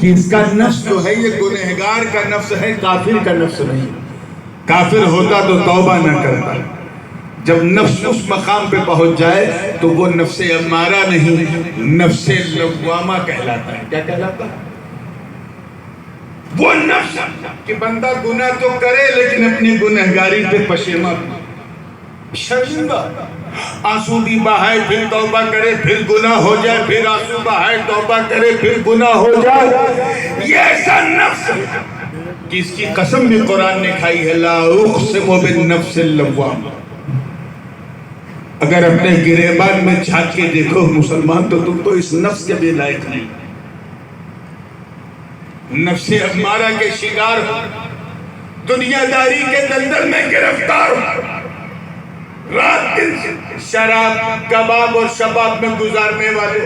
کہ اس کا نفس جو ہے یہ گنہگار کا نفس ہے، کافر کا نفس نہیں۔ کافر ہوتا تو توبہ نہ کرتا۔ جب نفس اس مقام پہ پہنچ جائے تو وہ نفس امارہ نہیں، نفس لوامہ کہلاتا ہے۔ کیا کہلاتا ہے؟ وہ نفس کہ بندہ گناہ تو کرے لیکن اپنی گنہگاری پہ پشیمان، شرمندہ، آنسو بھی بہائے پھر توبہ کرے، پھر گناہ ہو جائے، پھر آنسو بہائے توبہ کرے، پھر گناہ ہو جائے۔ یہ ایسا نفس ہے کہ اس کی قسم بھی قرآن نے کھائی ہے، لا اقسم بالنفس اللوامہ۔ اگر اپنے گریبان میں جھانک کے دیکھو مسلمان تو تم تو اس نفس کے بھی لائق نہیں، نفس امارہ کے شکار ہو، دنیا داری کے دلدل میں گرفتار ہو، رات دن شراب کباب اور شباب میں گزارنے والے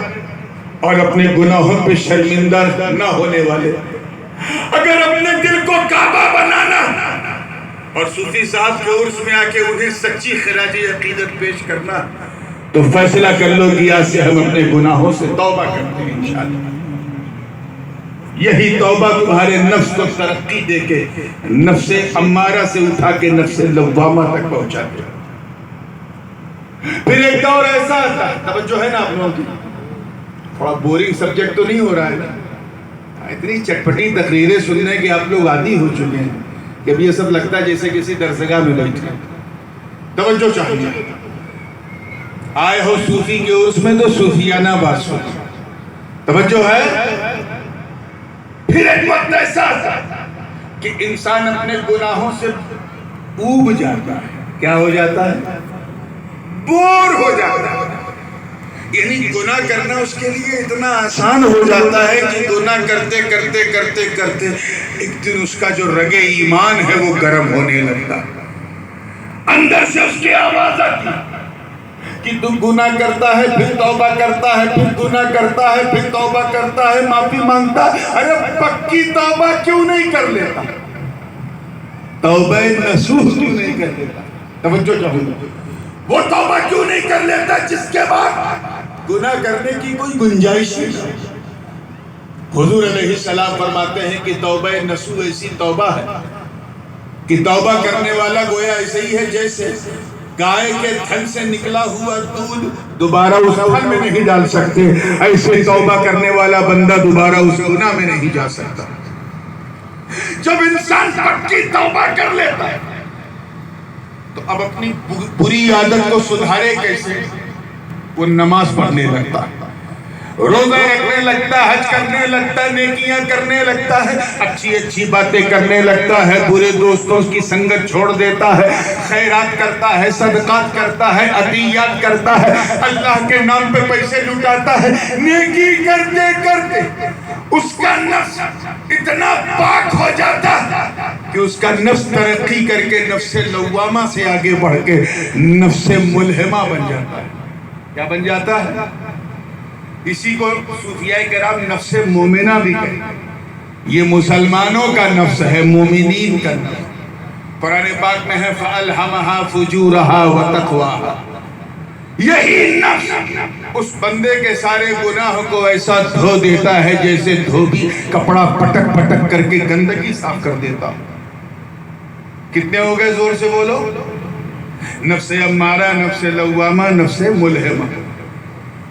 اور اپنے گناہوں پہ شرمندہ نہ ہونے والے، اگر اپنے دل کو کعبہ بنانا اور صوفی صاحب کے عرس میں آ کے انہیں سچی خراج عقیدت پیش کرنا، تو فیصلہ کر لو کہ آج سے ہم اپنے گناہوں سے توبہ کرتے ہیں انشاءاللہ۔ یہی توبہ تمہارے نفس کو ترقی دے کے نفس امارہ سے اٹھا کے نفس لوامہ تک پہنچا دے۔ پھر ایک دور ایسا آتا ہے، توجہ ہے نا آپ لوگوں کی، تھوڑا بورنگ سبجیکٹ تو نہیں ہو رہا ہے نا؟ اتنی چٹپٹی تقریریں سننے کے آپ لوگ عادی ہو چکے ہیں کہ اب یہ سب لگتا ہے جیسے کسی درسگاہ میں بیٹھے۔ توجہ چاہیے، آئے ہو صوفی کے عرس میں تو صوفیانہ بات سنو، توجہ ہے۔ پھر ایک وقت ایسا آتا ہے کہ انسان اپنے گناہوں سے اوب جاتا ہے۔ کیا ہو جاتا ہے؟ بور ہو جاتا ہے۔ یعنی گناہ کرنا اس کے لیے اتنا آسان ہو جاتا ہے کہ گناہ کرتے کرتے کرتے کرتے ایک دن اس کا جو رگ ایمان ہے وہ گرم ہونے لگتا ہے، اندر سے اس کی آواز آتی کہ تم گناہ کرتا ہے پھر توبہ کرتا ہے، پھر گناہ کرتا ہے پھر توبہ کرتا ہے، معافی مانگتا ہے، ارے پکی توبہ کیوں نہیں کر لیتا؟ توبہ نصوح کیوں نہیں کر لیتا؟ توجہ چاہیے، وہ توبہ کیوں نہیں کر لیتا جس کے بعد گناہ کرنے کی کوئی گنجائش نہیں؟ حضور علیہ السلام فرماتے ہیں کہ توبہ نصوح ایسی توبہ ہے کہ توبہ کرنے والا گویا ایسے ہی ہے جیسے گائے کے تھن سے نکلا ہوا دودھ دوبارہ اس تھن میں نہیں ڈال سکتے، ایسے توبہ کرنے والا بندہ دوبارہ اس گناہ میں نہیں جا سکتا۔ جب انسان پکی توبہ کر لیتا ہے تو اب اپنی بری عادت کو سدھارے کیسے؟ وہ نماز پڑھنے لگتا ہے، روزہ رکھنے لگتا ہے، حج کرنے لگتا ہے، نیکیاں کرنے لگتا ہے، اچھی اچھی باتیں کرنے لگتا ہے، برے دوستوں کی سنگت چھوڑ دیتا ہے، خیرات کرتا ہے، صدقات کرتا ہے، عطیات کرتا ہے، اللہ کے نام پہ پیسے لٹاتا ہے۔ نیکی کرتے کرتے اس کا نفس اتنا پاک ہو جاتا ہے کہ اس کا نفس ترقی کر کے نفس لوامہ سے آگے بڑھ کے نفس ملہمہ بن جاتا ہے۔ کیا بن جاتا ہے؟ اسی کو صوفیاء کرام نفس مومنہ بھی کہتے ہیں۔ یہ مسلمانوں کا نفس ہے، مومنین کا نفس۔ قرآن پاک میں ہے فَأَلْحَمَهَا فُجُورَهَا وَتَقْوَاهَا۔ یہی نفس اس بندے کے سارے گناہوں کو ایسا دھو دیتا ہے جیسے دھوبی کپڑا پٹک پٹک کر کے گندگی صاف کر دیتا۔ کتنے ہو گئے؟ زور سے بولو۔ نفس امارہ، نفس لوامہ، نفس ملہمہ،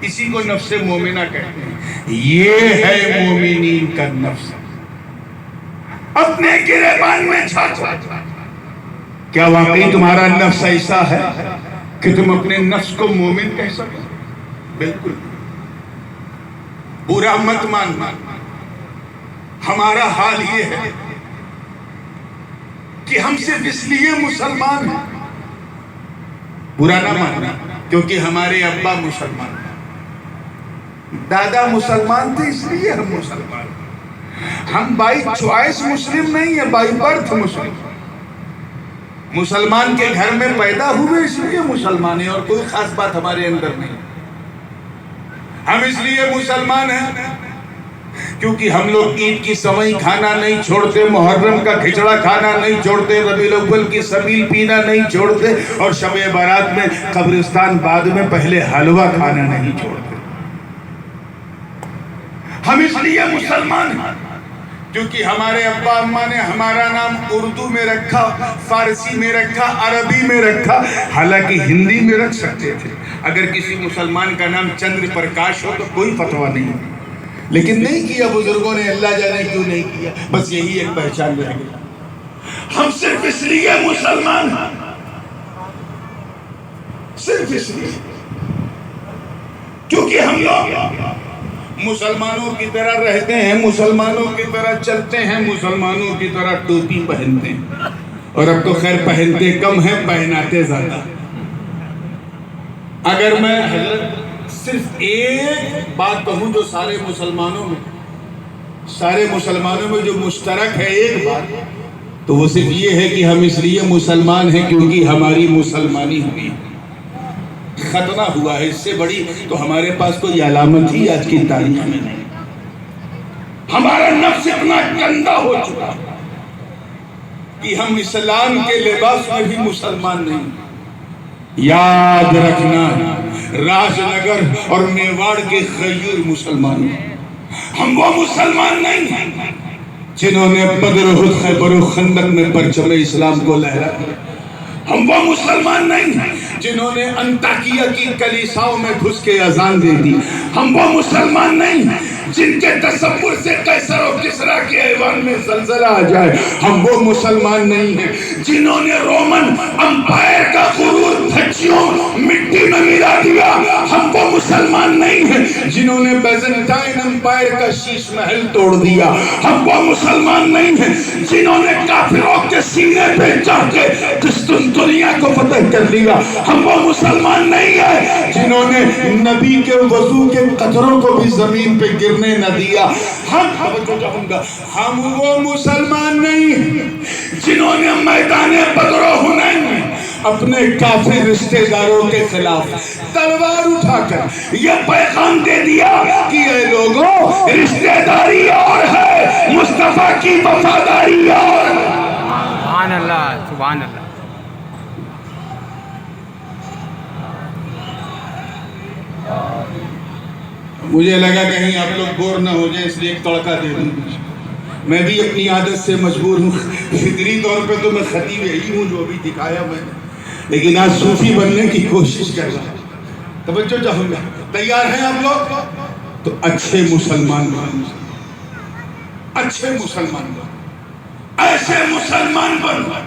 اسی کو نفس مومنہ کہتے ہیں۔ یہ ہے مومنین کا نفس۔ اپنے گریبان میں جھانکو، کیا واقعی تمہارا نفس ایسا ہے کہ تم اپنے نفس کو مومن کہہ سکو؟ بالکل۔ برا مت ماننا، ہمارا حال یہ ہے کہ ہم صرف اس لیے مسلمان ہیں، برا نہ ماننا، کیونکہ ہمارے ابا مسلمان ہیں، دادا مسلمان تھے اس لیے ہم مسلمان ہیں۔ ہم بائی چوائس مسلم نہیں ہیں، بائی برتھ مسلم۔ مسلمان کے گھر میں پیدا ہوئے اس لیے مسلمان ہیں، اور کوئی خاص بات ہمارے اندر نہیں۔ ہم اس لیے مسلمان ہیں کیونکہ ہم لوگ عید کی سوئی کھانا نہیں چھوڑتے، محرم کا کھچڑا کھانا نہیں چھوڑتے، ربیع الاول کی سبیل پینا نہیں چھوڑتے، اور شب برات میں قبرستان بعد میں پہلے حلوہ کھانا نہیں چھوڑتے۔ ہم اس لیے مسلمان ہیں کیونکہ ہمارے ابا اماں نے ہمارا نام اردو میں رکھا، فارسی میں رکھا، عربی میں رکھا، حالانکہ ہندی میں رکھ سکتے تھے۔ اگر کسی مسلمان کا نام چندر پرکاش ہو تو کوئی فتویٰ نہیں، لیکن نہیں کیا بزرگوں نے، اللہ جانے کیوں نہیں کیا، بس یہی ایک پہچان رہ گئی۔ ہم صرف اس لیے مسلمان ہیں، صرف اس لیے کیونکہ ہم لوگ مسلمانوں کی طرح رہتے ہیں، مسلمانوں کی طرح چلتے ہیں، مسلمانوں کی طرح ٹوپی پہنتے ہیں، اور اب تو خیر پہنتے کم ہیں، پہناتے زیادہ۔ اگر میں حضرت صرف ایک بات کہوں جو سارے مسلمانوں میں جو مشترک ہے، ایک بات، تو وہ صرف یہ ہے کہ ہم اس لیے مسلمان ہیں کیونکہ ہماری مسلمانی ہوئی، ختنہ ہوا ہے۔ اس سے بڑی تو ہمارے پاس کوئی علامت ہی آج کی تاریخ میں نہیں۔ ہمارا نفس اتنا گندا ہو چکا کہ ہم اسلام کے لباس میں بھی مسلمان نہیں۔ یاد رکھنا، راج نگر اور میواڑ کے غیور مسلمان، ہم وہ مسلمان نہیں ہیں جنہوں نے بدر احد خیبر و خندق میں پرچم اسلام کو لہرایا۔ ہم وہ مسلمان نہیں ہیں جنہوں نے انطاکیہ کی کلیساؤں میں گھس کے اذان دے دی۔ ہم وہ مسلمان نہیں ہیں جن کے تصور سے قیصر و کسریٰ کے ایوان میں زلزلہ آ جائے۔ ہم وہ مسلمان نہیں ہیں جنہوں نے رومن امپائر کا غرور دھجیوں مٹی میں ملا دیا۔ ہم وہ مسلمان نہیں ہیں جنہوں نے بیزنٹائن امپائر کا شیش محل توڑ دیا۔ ہم وہ مسلمان نہیں ہیں جنہوں نے کافروں کے سینے پہ چڑھ کے دنیا کو فتح کر لیا۔ ہم وہ مسلمان نہیں ہیں جنہوں نے نبی کے وضو کے قطروں کو بھی زمین پہ گرنے نہ دیا۔ ہم وہ مسلمان نہیں ہیں جنہوں نے میدان بدر و حنین میں اپنے کافر رشتہ داروں کے خلاف تلوار اٹھا کر یہ پیغام دے دیا کہ اے لوگوں، رشتہ داری اور ہے، مصطفیٰ کی وفاداری اور ہے۔ سبحان اللہ، سبحان اللہ۔ مجھے لگا کہیں آپ لوگ بور نہ ہو جائیں، اس لیے ایک تڑکا دے دوں۔ میں بھی اپنی عادت سے مجبور ہوں، فطری طور پہ تو میں خطیب یہی ہوں جو ابھی دکھایا میں نے، لیکن آج صوفی بننے کی کوشش کر رہا ہوں۔ توجہ چاہوں گا، تیار ہیں آپ لوگ؟ تو اچھے مسلمان بنو، اچھے مسلمان بنو، ایسے مسلمان بنو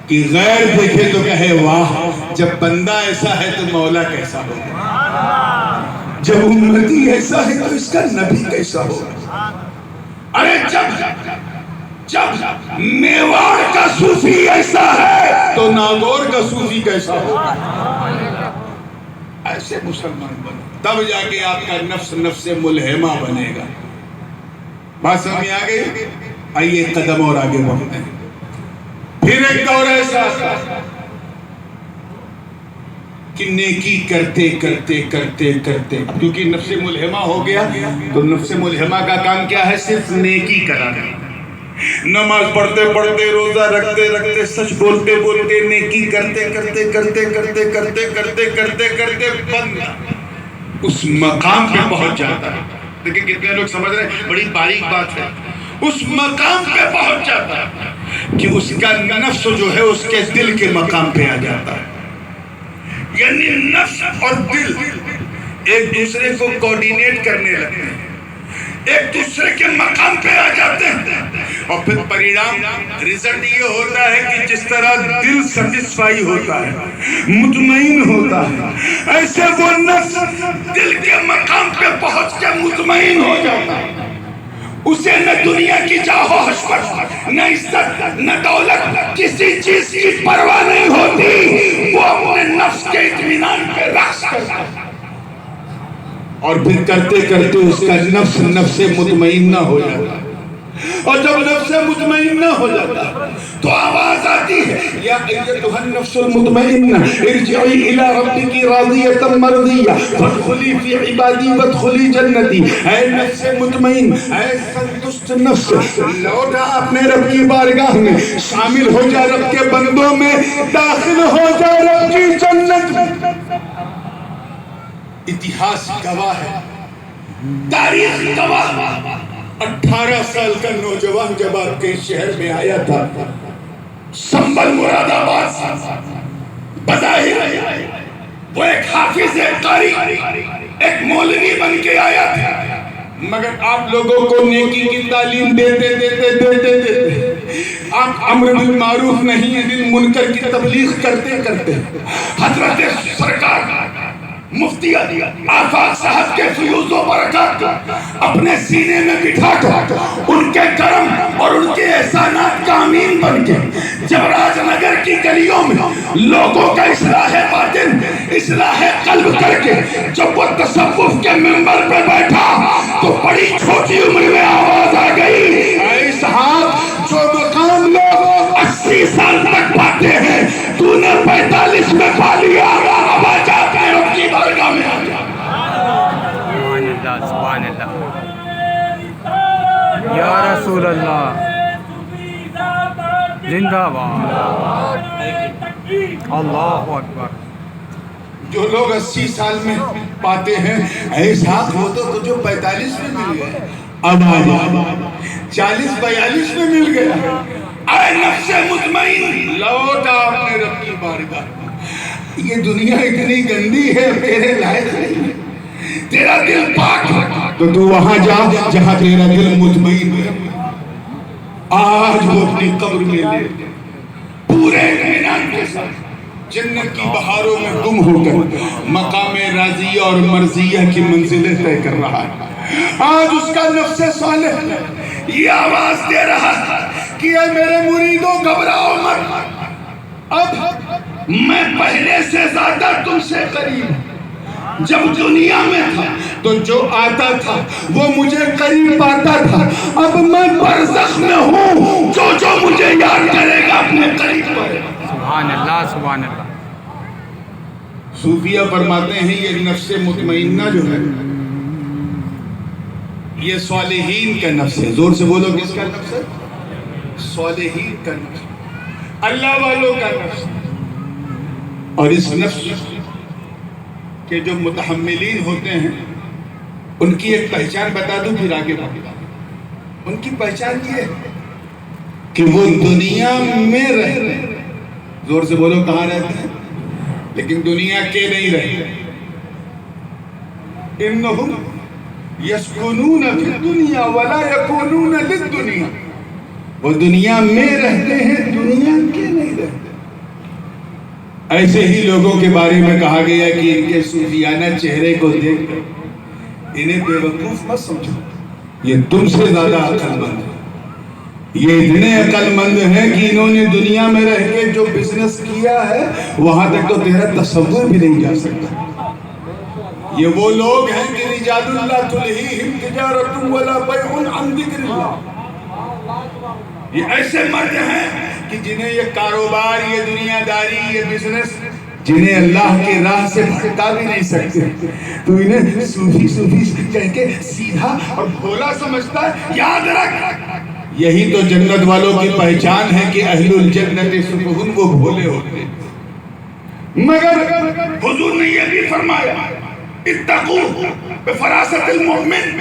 کہ غیر دیکھے تو کہے واہ، جب بندہ ایسا ہے تو مولا کیسا ہوگا، جب امتی ایسا ہے تو اس کا نبی کیسا ہوگا۔ ارے جب میواڑ کا صوفی ایسا ہے تو ناگور کا صوفی کیسا ہوگا۔ ایسے مسلمان بنو، تب جا کے آپ کا نفس ملہمہ بنے گا۔ بات سمجھ میں آ گئی؟ آئیے قدم اور آگے بڑھتے ہیں۔ پھر ایک دور ایسا کہ نیکی کرتے کیونکہ نفس ملہمہ ہو گیا تو نفس ملہمہ کا کام کیا ہے؟ صرف نیکی کرانا۔ نماز پڑھتے روزہ رکھتے سچ بولتے نیکی کرتے بندہ اس مقام پہ پہنچ جاتا ہے۔ دیکھیں کتنے لوگ سمجھ رہے ہیں، بڑی باریک بات ہے۔ اس مقام پہ پہنچ جاتا ہے کہ اس کا نفس جو ہے اس کے دل کے مقام پہ آ جاتا ہے، یعنی نفس اور دل ایک دوسرے کو کوارڈینیٹ کرنے لگتے ہیں، ایک دوسرے کے مقام پہ آ جاتے ہیں، اور پھر پریڑام ریزلٹ یہ ہوتا ہے کہ جس طرح دل سیٹسفائی ہوتا ہے، مطمئن ہوتا ہے، ایسے وہ نفس دل کے مقام پہ پہنچ کے مطمئن ہو جاتا ہے۔ اسے نہ دنیا کی چاہو حشمت، نہ عزت، نہ دولت، کسی چیز کی پرواہ نہیں ہوتی۔ وہ اپنے نفس کے اطمینان پہ رقص کرتا ہے، اور پھر کرتے اس کا نفس مطمئنہ ہو جاتا ہے۔ اور جب نفس مطمئنہ ہو جاتا ہے تو آواز آتی ہے، یا ایتھا النفس المطمئنہ ارجعی الی ربک راضیۃ مرضیہ فادخلی فی عبادی وادخلی جنتی۔ اے نفس مطمئن، اے سنتشت نفس، لوٹا اپنے رب کی بارگاہ میں، شامل ہو جا رب کے بندوں میں، داخل ہو جا رب کی جنت میں۔ اتہاس گواہ ہے، تاریخ گواہ، 18 سال کا نوجوان جب آپ کے شہر میں آیا تھا، سنبل مراد آباد، بظاہر وہ ایک حافظ، ایک قاری، ایک مولوی بن کے آیا تھا، مگر آپ لوگوں کو نیکی کی تعلیم دیتے آپ امر بالمعروف نہیں بالمنکر کی تبلیغ کرتے حضرت سرکار مفتی آفاق صاحب کے فیوز و برکات کو اپنے سینے میں بٹھا کر ان کے کرم اور ان کے احسانات کا امین بن کے جب راج نگر کی گلیوں میں لوگوں کا اصلاح باطن، اصلاح قلب کر کے جب وہ تصوف کے منبر پہ بیٹھا تو بڑی چھوٹی عمر میں آواز آ گئی، اے صاحب جو مقام لوگ 80 سال تک پاتے ہیں تو نے 45 میں پا لیا، اب آ جا کے رب کی بارگاہ میں آ جا۔ سبحان اللہ یا رسول اللہ، زندہ باد، اللہ اکبر۔ جو لوگ 80 سال میں پاتے ہیں، اے صاحب وہ تو تجھے 45 میں مل گئے، اب آ جا 40-42 میں مل گیا، اے نفس مطمئن لوٹا اپنے رب کی بارگاہ۔ یہ دنیا اتنی گندی ہے، تیرے لائق نہیں، تیرا دل پاک تو تو وہاں جا جہاں تیرا دل مطمئن ہے۔ آج وہ اپنی قبر میں لے پورے اطمینان کے ساتھ جنت کی بہاروں میں گم ہو کر مقام راضیہ اور مرضیہ کی منزلیں طے کر رہا ہے۔ آج اس کا نفس صالح یہ آواز دے رہا ہے کہ اے میرے مریدوں گھبراؤ مت، اب میں پہلے سے زیادہ تم سے قریب ہوں۔ جب دنیا میں تھا تو جو آتا تھا وہ مجھے قریب پاتا تھا، اب میں برزخ میں ہوں، جو مجھے یاد کرے گا اپنے قریب پائے گا۔ سبحان اللہ سبحان اللہ۔ صوفیہ فرماتے ہیں یہ نفس مطمئنہ جو ہے یہ صالحین کا نفس ہے۔ زور سے بولو، کس کا نفس ہے؟ صالحین کا نفس، اللہ والوں کا نفس۔ اور اس نفس کہ جو متحملین ہوتے ہیں ان کی ایک پہچان بتا دوں پھر آگے بڑھیں۔ ان کی پہچان یہ ہے کہ وہ دنیا میں رہتے ہیں، زور سے بولو کہاں رہتے ہیں، لیکن دنیا کے نہیں رہتے۔ انہم یسکنون فی الدنیا ولا یکونون للدنیا، وہ دنیا میں رہتے ہیں، دنیا کے نہیں رہتے۔ ایسے ہی لوگوں کے بارے میں کہا گیا کہ ان کے صوفیانہ چہرے کو دیکھ کر انہیں بے وقوف مت سمجھو، یہ تم سے زیادہ عقل مند ہے۔ یہ اتنے عقل مند ہیں کہ انہوں نے دنیا میں رہ کے جو بزنس کیا ہے وہاں تک تو تیرا تصور بھی نہیں جا سکتا۔ یہ وہ لوگ ہیں کہ رجال اللہ تلہیہم تجارت ولا بیع عن ذکر اللہ، یہ ایسے مرد ہیں کہ جنہیں یہ کاروبار، یہ دنیا داری، یہ بزنس جنہیں اللہ کے راہ سے بھٹکا بھی نہیں سکتے، تو انہیں صوفی کہہ کے سیدھا اور بھولا سمجھتا ہے۔ یاد رکھ، یہی تو جنت والوں کی پہچان ہے کہ اہل الجنت صفہم، وہ بھولے ہوتے۔ مگر حضور نے یہ بھی فرمایا اتقوا بفراست المؤمن،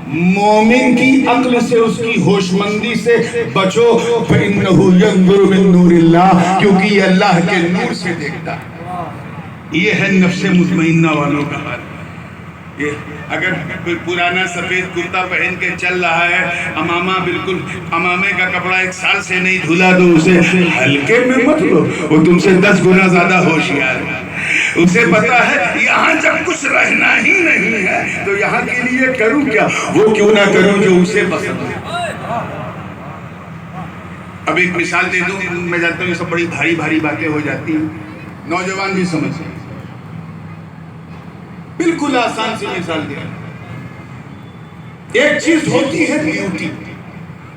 مومن کی عقل سے، اس کی ہوش مندی سے بچو، فَإِنَّهُ يَنظُرُ مِن نُورِ اللَّهِ، کیونکہ یہ اللہ کے نور سے دیکھتا ہے۔ یہ ہے نفس مطمئنہ والوں کا حال۔ یہ اگر کوئی پرانا سفید کرتا پہن کے چل رہا ہے، امامہ بالکل امامے کا کپڑا 1 سال سے نہیں دھلا، تو اسے ہلکے میں مت لو، وہ تم سے 10 گنا زیادہ ہوشیار ہے۔ اسے پتا ہے یہاں جب کچھ رہنا ہی نہیں ہے تو یہاں کے لیے کروں کیا، وہ کیوں نہ کروں جو اسے پسند ہے۔ اب ایک مثال دے دوں، میں جانتا ہوں یہ سب بڑی بھاری بھاری باتیں ہو جاتی ہیں، نوجوان بھی سمجھتے ہیں، بالکل آسان سی مثال دے۔ ایک چیز ہوتی ہے بیوٹی۔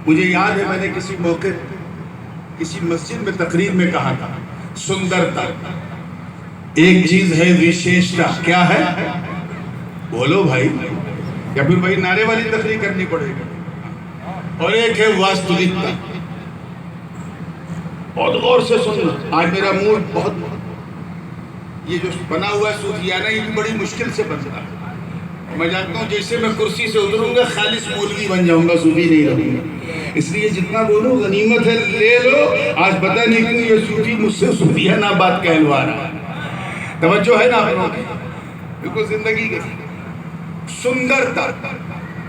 مجھے یاد ہے میں نے کسی موقع کسی مسجد میں تقریر میں کہا تھا، سندرتا ایک چیز ہے، وشیشتا کیا ہے؟ بولو بھائی، یا پھر بھائی نعرے والی تقریر کرنی پڑے گا۔ اور ایک ہے واستوکتا۔ بہت غور سے سننا، آج میرا موڈ بہت، یہ جو بنا ہوا ہے صوفیانہ، یہ بھی بڑی مشکل سے بنتا ہے۔ میں جانتا ہوں جیسے میں کرسی سے اتروں گا خالص مولوی بن جاؤں گا، صوفی نہیں رہوں گا۔ اس لیے جتنا بولو غنیمت ہے، لے لو۔ آج پتہ نہیں کیوں یہ صوفی مجھ سے صوفیانہ بات کہلوا رہا ہے۔ توجہ ہے نا آپ لوگوں کی؟ بالکل زندگی کی سندرتا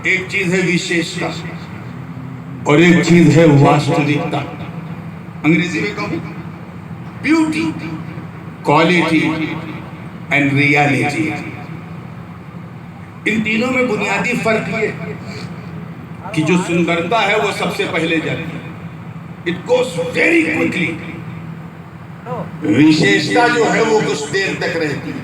ایک چیز ہے، وشیشتا، اور ایک چیز ہے واستوکتا۔ انگریزی میں کہوں بیوٹی، کوالٹی اینڈ ریالٹی۔ ان تینوں میں بنیادی فرق یہ کہ جو سندرتا ہے وہ سب سے پہلے جاتی ہے، اٹ گوز ویری کوئکلی۔ وشیشتا جو ہے وہ کچھ دیر تک رہتی ہے،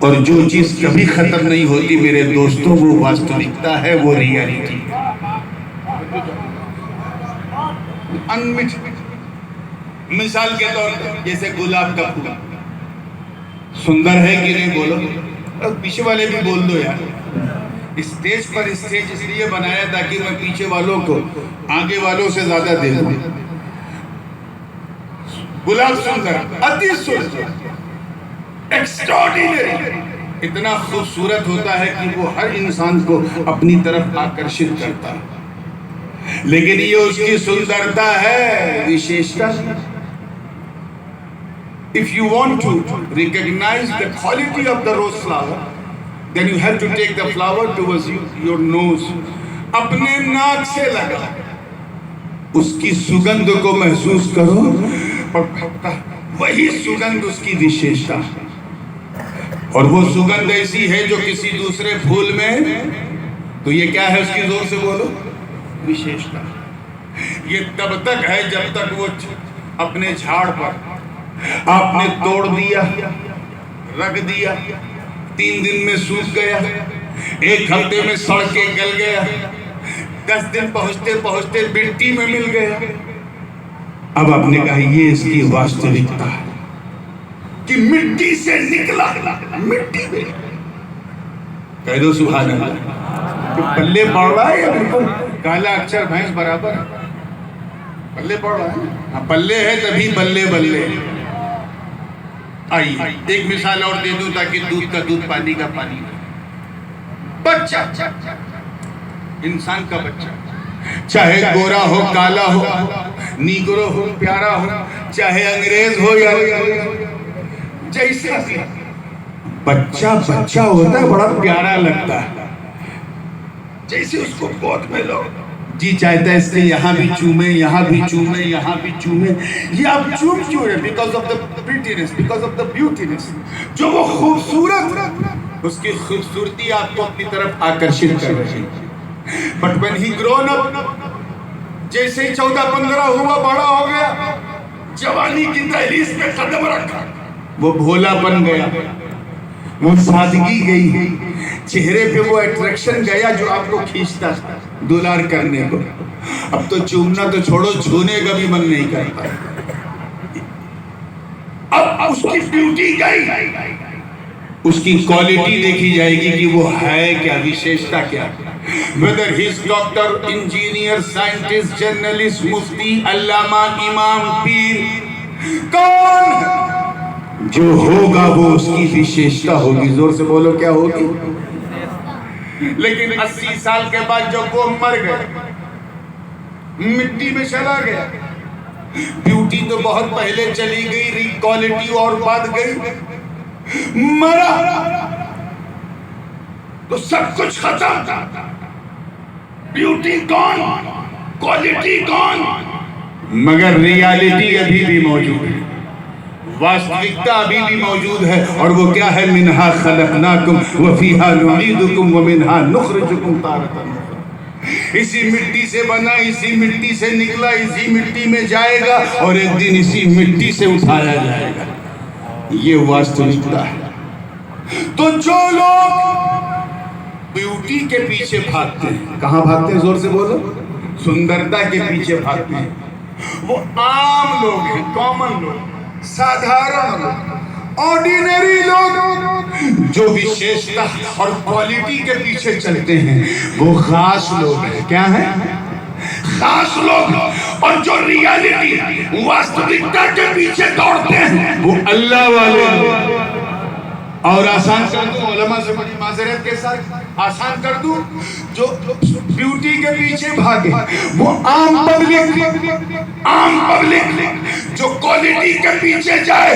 اور جو چیز کبھی ختم نہیں ہوتی میرے دوستوں وہ واستوکتا ہے، وہ ریالٹی۔ مثال کے طور پر جیسے گلاب کا پھول سندر ہے کہ نہیں بولو، اور پیچھے والے بھی بول دو یار۔ اسٹیج پر اسٹیج اس لیے بنایا تاکہ میں پیچھے والوں کو آگے والوں سے زیادہ دیکھوں۔ گلاب سندر، اتی سندر، ایکسٹراڈینری، اتنا خوبصورت ہوتا ہے کہ وہ ہر انسان کو اپنی طرف آکرشت کرتا ہے، لیکن یہ اس کی سندرتا ہے، وشیشتا۔ If you want to recognize the quality of the rose flower, then you have to take the flower towards your nose. اپنے ناک سے لگا، اس کی سگندھ کو محسوس کرو، اور وہی سگندھ اس کی وشیشتا، اور وہ سگندھ ایسی ہے جو کسی دوسرے پھول میں، تو یہ کیا ہے اس کی زور سے بولو، وشیشتا۔ یہ تب تک ہے جب تک وہ اپنے جھاڑ پر آپ نے توڑ دیا، رکھ دیا، 3 دن میں سوکھ گیا، 1 ہفتے میں سڑ کے گل گیا، 10 دن پہنچتے پہنچتے مٹی میں مل گیا۔ اب آپ نے کہا یہ اس کی واستوکتا ہے کہ مٹی سے نکلا، مٹی میں۔ کہہ دو سبحان اللہ۔ کہ پلے پڑ رہا ہے یا بالکل کالا اکثر بھینس برابر ہے؟ پلے پڑ رہا ہے، ہاں پلے ہے تبھی بلے بلے۔ آئیے ایک مثال اور دے دوں تاکہ دودھ کا دودھ، پانی کا پانی۔ بچہ، انسان کا بچہ، چاہے گورا ہو، کالا ہو، نیگرو ہو، پیارا ہو، چاہے انگریز ہو یا جیسا بھی، بچہ بچہ ہوتا ہے، بڑا پیارا لگتا ہے۔ جیسے اس کو گود میں لو، جی چاہتا ہے اس کے یہاں بھی چومیں، یہاں بھی چومیں، یہاں بھی چومیں۔ یہ آپ چوم کیوں رہے؟ Because of the prettiness, because of the beautiness. جو وہ خوبصورت، اس کی خوبصورتی آپ کو اپنی طرف آکرشت کر رہی ہے۔ But when he grown up، جیسے ہی 14-15 ہوا، بڑا ہو گیا، جوانی کی دہلیز پہ قدم رکھا، وہ بھولا بن گیا، وہ سادگی گئی، چہرے پہ وہ اٹریکشن گیا جو آپ کو کھینچتا دولار کرنے کو۔ اب تو چومنا تو چھوڑو، چھونے کا بھی من نہیں کرتا۔ اب اس کی بیوٹی گئی، اس کی کوالٹی دیکھی جائے گی کہ وہ ہے کیا، وشیشتا کیا۔ whether he is doctor, engineer, scientist, journalist, mufti, allama, imam, پیر، کون جو ہوگا وہ اس کی وشیشتا ہوگی۔ زور سے بولو کیا ہوگی؟ لیکن 80 سال کے بعد جب وہ مر گئے، مٹی میں چلا گیا، بیوٹی تو بہت پہلے چلی گئی، کوالٹی اور بات گئی، مرا تو سب کچھ ختم تھا۔ بیوٹی کون، کوالٹی کون، مگر ریالٹی ابھی بھی موجود ہے، واستوکتا ابھی بھی موجود ہے، اور وہ کیا ہے؟ منہا خلقناکم وفیہا نعیدکم ومنہا نخرجکم تارۃ اخری۔ اسی مٹی سے بنا، اسی مٹی سے نکلا، اسی مٹی میں جائے گا، اور ایک دن اسی مٹی سے اٹھایا جائے گا۔ یہ واستوکتا ہے۔ تو جو لوگ بیوٹی کے پیچھے بھاگتے ہیں، کہاں بھاگتے ہیں؟ زور سے بولو، سندرتا کے پیچھے بھاگتے ہیں، وہ عام لوگ ہیں، کامن لوگ، سادھارن لوگ، آرڈینری لوگ۔ جو وشیشتا اور کوالٹی کے پیچھے چلتے ہیں وہ خاص لوگ ہیں۔ کیا ہیں؟ خاص لوگ۔ اور جو ریالٹی، واستوکتا کے پیچھے دوڑتے ہیں وہ اللہ والے لوگ۔ اور آسان کر دوں، علماء سے بڑی معذرت کے ساتھ آسان کر دوں، جو بیوٹی کے پیچھے بھاگے وہ عام پبلک، جو کوالٹی کے پیچھے جائے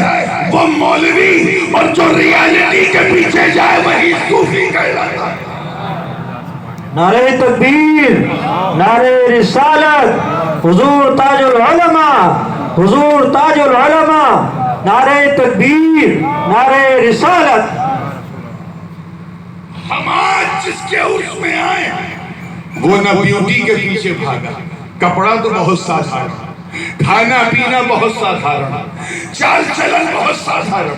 وہ مولوی، اور جو ریالٹی کے پیچھے جائے وہی صوفی کہلاتا ہے۔ نعرہ تکبیر، نعرہ رسالت، حضور تاج العلماء، حضور تاج العلماء، نعرہ تکبیر، نعرہ رسالت۔ ہم آج جس کے عرص میں آئے وہ نہ بیوٹی کے پیچھے بھاگا، کپڑا تو بہت سادھارن، کھانا پینا بہت سادھارن، چال چلن بہت سادھارن،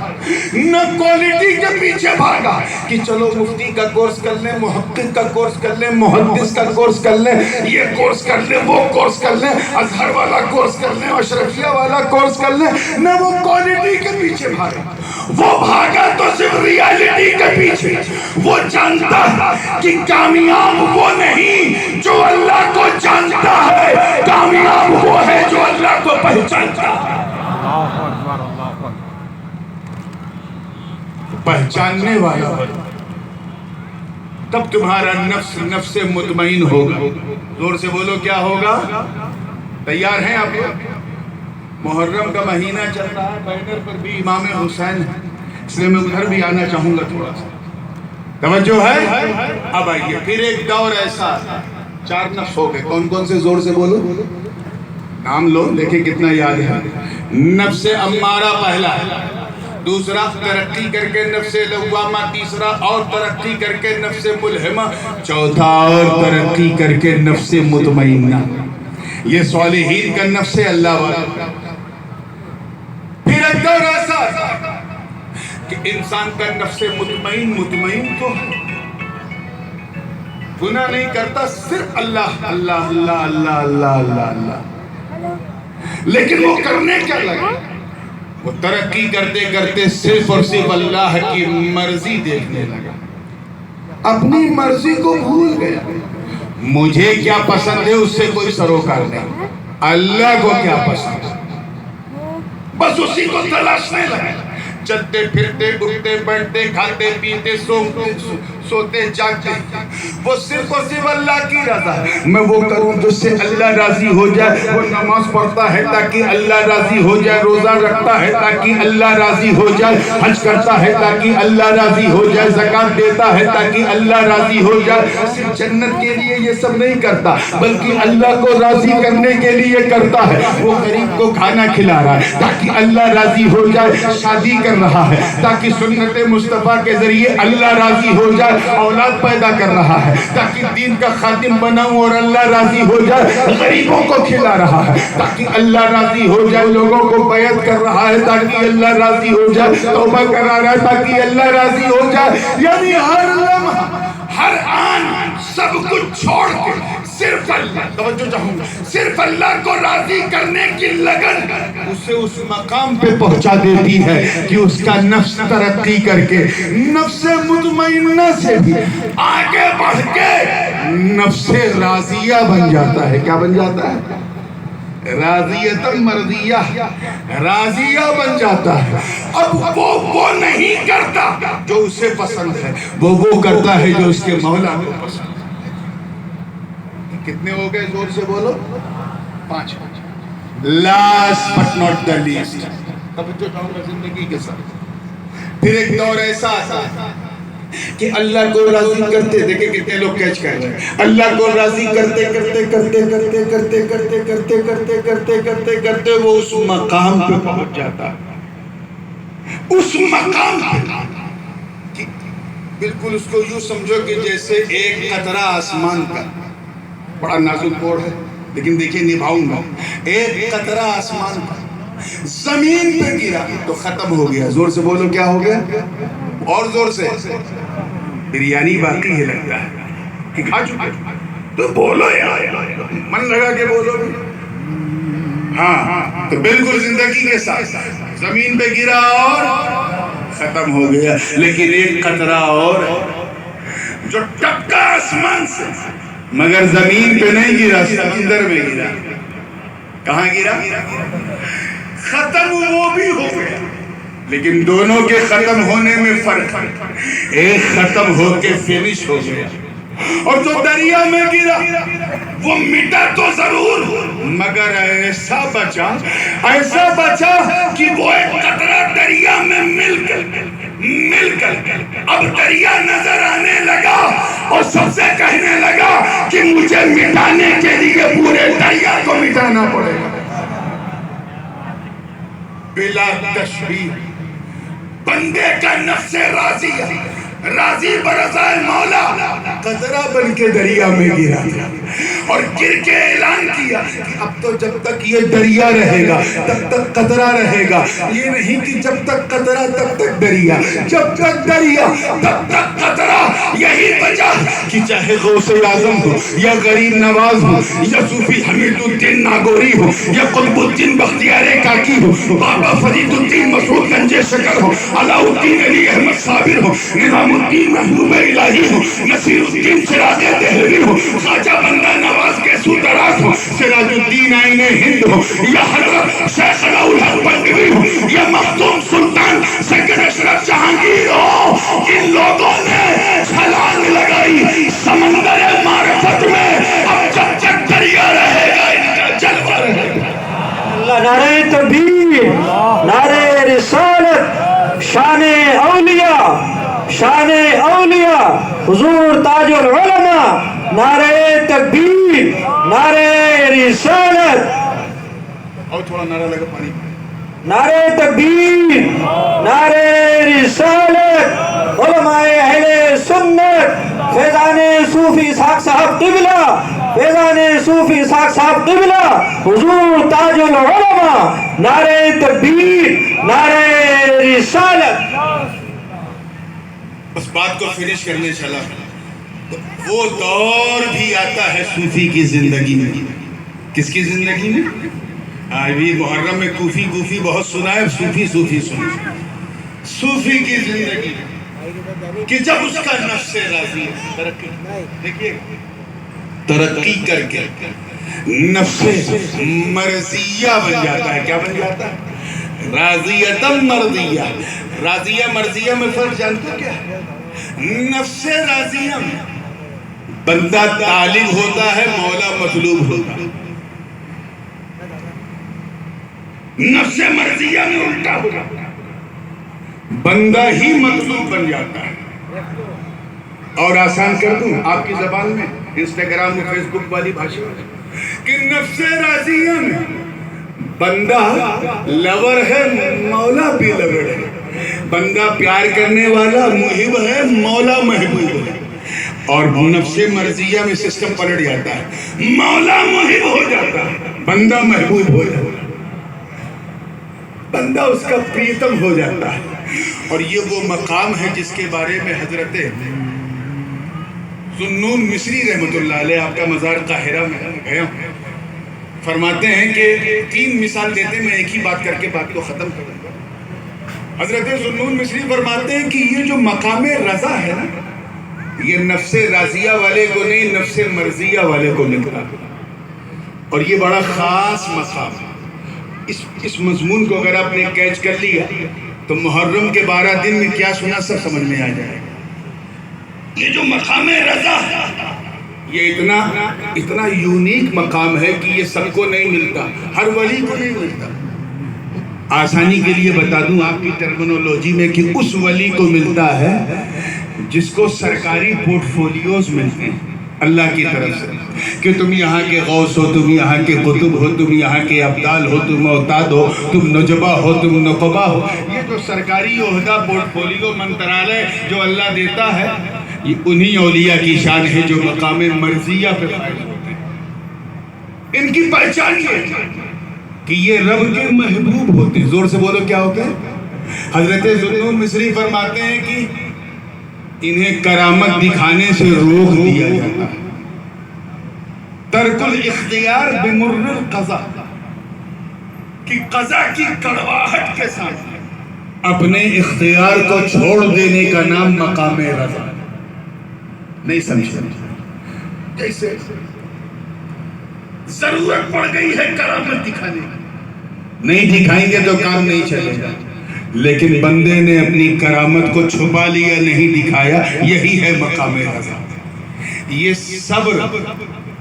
نہ کوالٹی کے پیچھے بھاگا کہ چلو مفتی کا کورس کر لیں، محقق کا کورس کر لیں، محدث کا کورس کر لیں، یہ کورس کر لیں، وہ کورس کر لیں، ازہر والا کورس کر لیں، اشرفیہ والا کورس کر لیں، نہ وہ کوالٹی کے پیچھے بھاگا۔ وہ بھاگا تو صرف ریالٹی کے پیچھے۔ وہ جانتا کہ کامیاب وہ نہیں جو اللہ کو جانتا ہے، کامیاب وہ ہے جو اللہ کو پہچانتا ہے۔ اللہ اکبر، اللہ اکبر۔ پہچاننے والا بنو، تب تمہارا نفس مطمئن ہوگا۔ زور سے بولو کیا ہوگا؟ تیار ہیں آپ لوگ؟ محرم کا مہینہ چل رہا ہے، بینر پر بھی امام حسین ہے، اس لیے میں ادھر بھی آنا چاہوں گا تھوڑا سا، توجہ ہے؟ اب آئیے، پھر ایک دور ایسا، 4 نفس ہو گئے، کون کون سے؟ زور سے بولو، نام لو، دیکھیں کتنا یاد ہے۔ نفس امارہ پہلا، دوسرا ترقی کر کے نفس لوامہ، تیسرا اور ترقی کر کے نفس ملہمہ، چوتھا اور ترقی کر کے نفس مطمئنہ۔ یہ صالحین کا نفس اللہ والا۔ پھر ایک دور ایسا کہ انسان کا نفس مطمئن تو گناہ نہیں کرتا، صرف اللہ اللہ اللہ اللہ اللہ اللہ اللہ، لیکن وہ کرنے کیا لگا؟ وہ ترقی کرتے کرتے صرف اور صرف اللہ کی مرضی دیکھنے لگا، اپنی مرضی کو بھول گیا۔ مجھے کیا پسند ہے اس سے کوئی سروکار نہیں، اللہ کو کیا پسند ہے بس اسی کو تلاشنے لگے۔ چلتے پھرتے اٹھتے بیٹھتے کھاتے پیتے سوتے جاگتے، وہ صرف اور صرف اللہ کی رضا ہے۔ میں وہ کروں جس سے اللہ راضی ہو جائے۔ وہ نماز پڑھتا ہے تاکہ اللہ راضی ہو جائے، روزہ رکھتا ہے تاکہ اللہ راضی ہو جائے، حج کرتا ہے تاکہ اللہ راضی ہو جائے، زکوٰۃ دیتا ہے تاکہ اللہ راضی ہو جائے۔ صرف جنت کے لیے یہ سب نہیں کرتا بلکہ اللہ کو راضی کرنے کے لیے کرتا ہے۔ وہ غریب کو کھانا کھلا رہا ہے تاکہ اللہ راضی ہو جائے، شادی کر رہا ہے تاکہ سنت مصطفیٰ کے ذریعے اللہ راضی ہو جائے، اولاد پیدا کر رہا ہے تاکہ دین کا خادم بناؤں اور اللہ راضی ہو جائے، غریبوں کو کھلا رہا ہے تاکہ اللہ راضی ہو جائے، لوگوں کو بیعت کر رہا ہے تاکہ اللہ راضی ہو جائے، توبہ کرا رہا ہے تاکہ اللہ راضی ہو جائے۔ یعنی ہر لمحہ، ہر آن سب کچھ چھوڑ کے صرف اللہ، توجہ چاہوں گا، صرف اللہ کو راضی کرنے کی لگن اسے اس مقام پہ پہنچا دیتی ہے کہ اس کا نفس ترقی کر کے نفس مطمئنہ سے بھی آگے بڑھ کے نفس راضیہ بن جاتا ہے۔ کیا بن جاتا ہے؟ راضیۃ مرضیہ، راضیہ بن جاتا ہے۔ اب وہ نہیں کرتا جو اسے پسند ہے، وہ کرتا ہے جو اس کے مولا کو پسند ہے۔ کتنے ہو گئے؟ زور سے بولو، 5۔ Last but not the least, توجہ چاہوں گا زندگی کے ساتھ۔ پھر ایک دور ایسا آتا کہ اللہ کو راضی کرتے، دیکھیں کتنے لوگ کیچ کر رہے ہیں، اللہ کو راضی کرتے کرتے کرتے کرتے کرتے کرتے کرتے کرتے کرتے کرتے کرتے وہ اس مقام پہ پہنچ جاتا ہے، اس مقام پہ بالکل اس کو یوں سمجھو کہ جیسے ایک قطرہ آسمان کا، بڑا نازک موڑ ہے لیکن دیکھیں نبھاؤں گا، ایک قطرہ آسمان کا زمین پہ گرا تو ختم ہو گیا۔ زور سے بولو کیا ہو گیا؟ اور زور سے، بریانی باقی ہے لگتا ہے کہ کھا چکے تو بولو یار، من لگا کے بولو۔ ہاں تو بالکل زندگی کے ساتھ زمین پہ گرا اور ختم ہو گیا، لیکن ایک قطرہ اور جو ٹپکا آسمان سے مگر زمین پہ نہیں گرا، سمندر میں گرا۔ کہاں گرا؟ ختم وہ بھی ہو گیا، لیکن دونوں کے ختم ہونے میں فرق ہے. ایک ختم ہو کے فنش ہو گیا اور جو دریا میں گرا وہ مٹا تو ضرور مگر ایسا بچا کہ وہ ایک قطرہ دریا میں مل کر اب دریا نظر آنے لگا اور سب سے کہنے لگا کہ مجھے مٹانے کے لیے پورے دریا کو مٹانا پڑے گا. بلا تشبیہ بندے کا نفس راضی برضائے مولا قطرہ بن کے دریا میں گرا اور گر کے اعلان کیا کہ اب تو جب تک یہ دریا رہے گا تب تک قطرہ رہے گا. یہ نہیں کہ جب تک قطرہ تب تک دریا، جب تک دریا تب تک قطرہ. یہی وجہ کہ چاہے غوث اعظم ہو یا غریب نواز ہو یا صوفی حمید الدین ناگوری ہو یا قطب الدین بختیار کاکی ہو، بابا فرید الدین مسعود گنج شکر ہو، علاء الدین علی احمد صابر ہو، نظام الدین محبوب الہی ہو، نصیر الدین سراج دہلوی ہو، خواجہ بندہ نواز کیسو دراز ہو، سراج الدین آئین ہند ہو، یا حضرت شیخ الحق بندوی ہو، یا مخدوم سلطان سید اشرف جہانگیر ہو، ان لوگوں نے چھلانگ لگائی سمندر معرفت میں. اب جب تک دریا رہے گا ان کا جلوہ رہے گا. اللہ نعرہ تکبیر، نعرہ رسالت، شان اولیاء حضور تاج العلماء، نعرہ تکبیر، نعرہ رسالت. اور تھوڑا نعرہ لگا پانی. نعرہ تکبیر، نعرہ رسالت، علماء اہل سنت، فیضان صوفی اسحاق صاحب قبلہ، فیضان صوفی اسحاق صاحب قبلہ، حضور تاج العلماء، نعرہ تکبیر، نعرہ رسالت. اس بات کو فنش کرنے چلا تو وہ دور بھی آتا ہے صوفی کی زندگی میں. کس کی زندگی میں؟ ابھی محرم میں کوفی بہت سنا ہے، صوفی سنا. صوفی کی زندگی کہ جب اس کا نفس راضی ترقی کر کے نفس مرضیہ بن جاتا ہے. کیا بن جاتا ہے؟ راضیتم مرضیہ. راضیہ مرضیہ میں فرق جانتے کیا ہے؟ نفس راضیہ میں بندہ طالب ہوتا ہے، مولا مطلوب ہوتا ہے. نفس مرضیہ میں الٹا ہو جاتا ہے، بندہ ہی مطلوب بن جاتا ہے. اور آسان کر دوں آپ کی زبان میں، انسٹاگرام اور فیس بک والی بھاشا کہ نفس راضیہ میں بندہ لور ہے، مولا بھی لور ہے. بندہ پیار کرنے والا محب ہے، مولا محبوب ہے. اور نفس مرضیہ میں سسٹم پلٹ جاتا ہے، مولا محب ہو جاتا ہے، بندہ محبوب ہو جاتا ہے، بندہ اس کا پریتم ہو جاتا ہے. اور یہ وہ مقام ہے جس کے بارے میں حضرت ذوالنون مصری رحمۃ اللہ علیہ، آپ کا مزار قاہرہ میں گیا ہوں، فرماتے ہیں کہ 3 مثال دیتے، میں ایک ہی بات کر کے بات کو ختم کروں گا. حضرت ذوالنون مصری فرماتے ہیں کہ یہ جو مقام رضا ہے نا، یہ نفس راضیہ والے کو نہیں، نفس مرضیہ والے کو ملتا. اور یہ بڑا خاص مقام ہے. اس مضمون کو اگر آپ نے کیچ کر لیا تو محرم کے 12 دن میں کیا سنا سب سمجھ میں آ جائے گا. یہ جو مقام رضا ہے، یہ اتنا یونیک مقام ہے کہ یہ سب کو نہیں ملتا، ہر ولی کو نہیں ملتا. آسانی کے لیے بتا دوں آپ کی ٹرمنالوجی میں کہ اس ولی کو ملتا ہے جس کو سرکاری پورٹ فولیوز ملتے ہیں اللہ کی طرف سے، کہ تم یہاں کے غوث ہو، تم یہاں کے قطب ہو، تم یہاں کے ابدال ہو، تم اوتاد ہو، تم نجبہ ہو، تم نقبہ ہو. یہ جو سرکاری عہدہ پورٹ فولیو منترالے جو اللہ دیتا ہے، یہ انہی اولیاء کی شان ہے جو مقام مرضیہ پہ فائز ہوتے ہیں. ان کی پہچان یہ کہ یہ رب کے محبوب ہوتے ہیں. زور سے بولو کیا ہوتے ہیں؟ حضرت ذوالنون مصری فرماتے ہیں کہ انہیں کرامت دکھانے سے روک دیا جاتا ہے. ترک الاختیار بمر القضاء، کہ قضا کی کڑواہٹ کے ساتھ اپنے اختیار کو چھوڑ دینے کا نام مقام رضا. نہیں سمجھے؟ جیسے ضرورت پڑ گئی ہے کرامت دکھانے کی، نہیں دکھائیں گے تو کام نہیں چلے گا. لیکن بندے نے اپنی کرامت کو چھپا لیا، نہیں دکھایا، یہی ہے مقام رضا۔ یہ صبر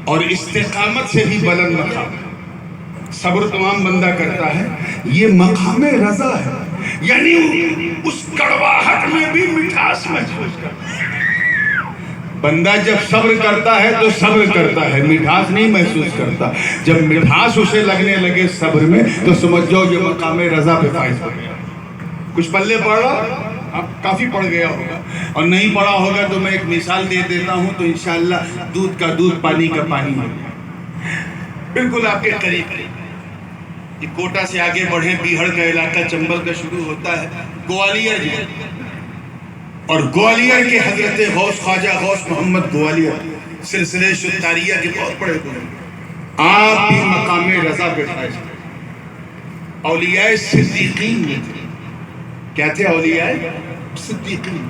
اور استقامت سے بھی بلند مقام ہے۔ صبر تمام بندہ کرتا ہے، یہ مقام رضا ہے، یعنی اس کڑواہٹ میں بھی مٹھاس محسوس کرتا ہے۔ بندہ جب صبر کرتا ہے تو صبر کرتا ہے، مٹھاس نہیں محسوس کرتا۔ جب مٹھاس اسے لگنے لگے صبر میں تو سمجھ جاؤ یہ مقام رضا پہ فائز ہو گیا۔ کچھ پلے پڑھ رہا، اب کافی پڑھ گیا ہوگا، اور نہیں پڑھا ہوگا تو میں ایک مثال دے دیتا ہوں تو انشاءاللہ دودھ کا دودھ، پانی کا پانی ہو گیا۔ بالکل آپ کے قریب یہ کوٹا سے آگے بڑھیں، بیہڑ کا علاقہ چنبل کا شروع ہوتا ہے، گوالیار جی، اور گوالیار کے حضرت غوث خواجہ غوث محمد گوالیار سلسلے شتاریہ کے بہت بڑے بڑے، آپ بھی مقام رضا پہ فائز تھے۔ اولیاء صدیقین میں تھے۔ کیا تھے اولیاء صدیقین؟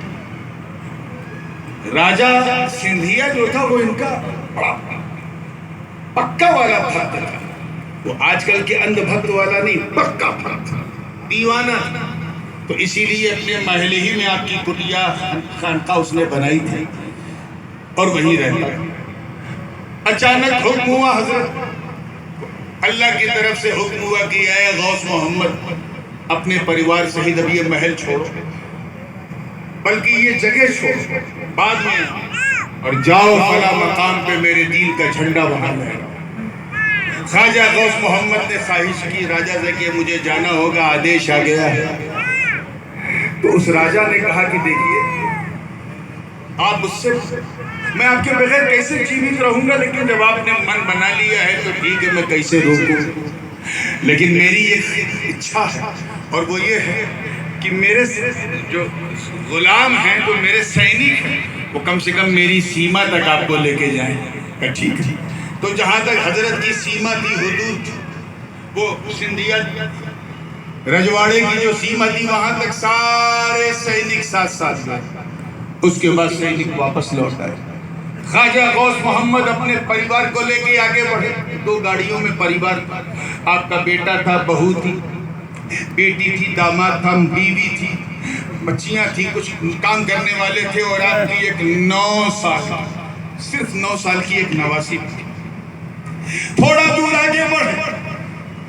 راجہ سندھیا جو تھا وہ ان کا بڑا پکا والا بھکت تھا، وہ آج کل کے اندھ بھکت والا نہیں، پکا بھکت تھا، دیوانہ تھا۔ تو اسی لیے اپنے محلے ہی میں آپ کی کٹیا خانقاہ اس نے بنائی تھی اور وہیں رہتا ہے۔ اچانک حکم ہوا، حضرت اللہ کی طرف سے حکم ہوا کہ اے غوث محمد اپنے پریوار سہید اب یہ محل چھوڑو، بلکہ یہ جگہ چھوڑو، بعد میں اور جاؤ فلاں مقام پہ میرے دین کا جھنڈا وہاں لہرا۔ خواجہ غوث محمد نے خواہش کی راجہ سے کہ مجھے جانا ہوگا، آدیش آ گیا ہے۔ تو اس راجہ نے کہا کہ دیکھیے آپ مجھ سے، میں آپ کے بغیر کیسے جیوت رہوں گا، لیکن جب آپ نے من بنا لیا ہے تو ٹھیک ہے، میں کیسے روکوں، لیکن میری ایک اچھا ہے اور وہ یہ ہے کہ میرے جو غلام ہیں، جو میرے سینک ہیں، وہ کم سے کم میری سیما تک آپ کو لے کے جائیں۔ کہ ٹھیک ہے۔ تو جہاں تک حضرت کی سیما تھی، حدود تھی، وہ سندھیا رجواڑے کی جو سیما تھی، وہاں تک سارے سینک ساتھ ساتھ گئے۔ اس کے بعد سینک واپس لوٹ آئے۔ خواجہ غوث محمد اپنے پریوار کو لے کے آگے بڑھے، 2 گاڑیوں میں پریوار، آپ کا بیٹا تھا، بہو تھی، بیٹی تھی، داماد تھا، بیوی تھی، بچیاں تھی، کچھ کام کرنے والے تھے، اور آپ کی ایک 9 سال، صرف 9 سال کی ایک نواسی تھی۔ تھوڑا دور آگے بڑھے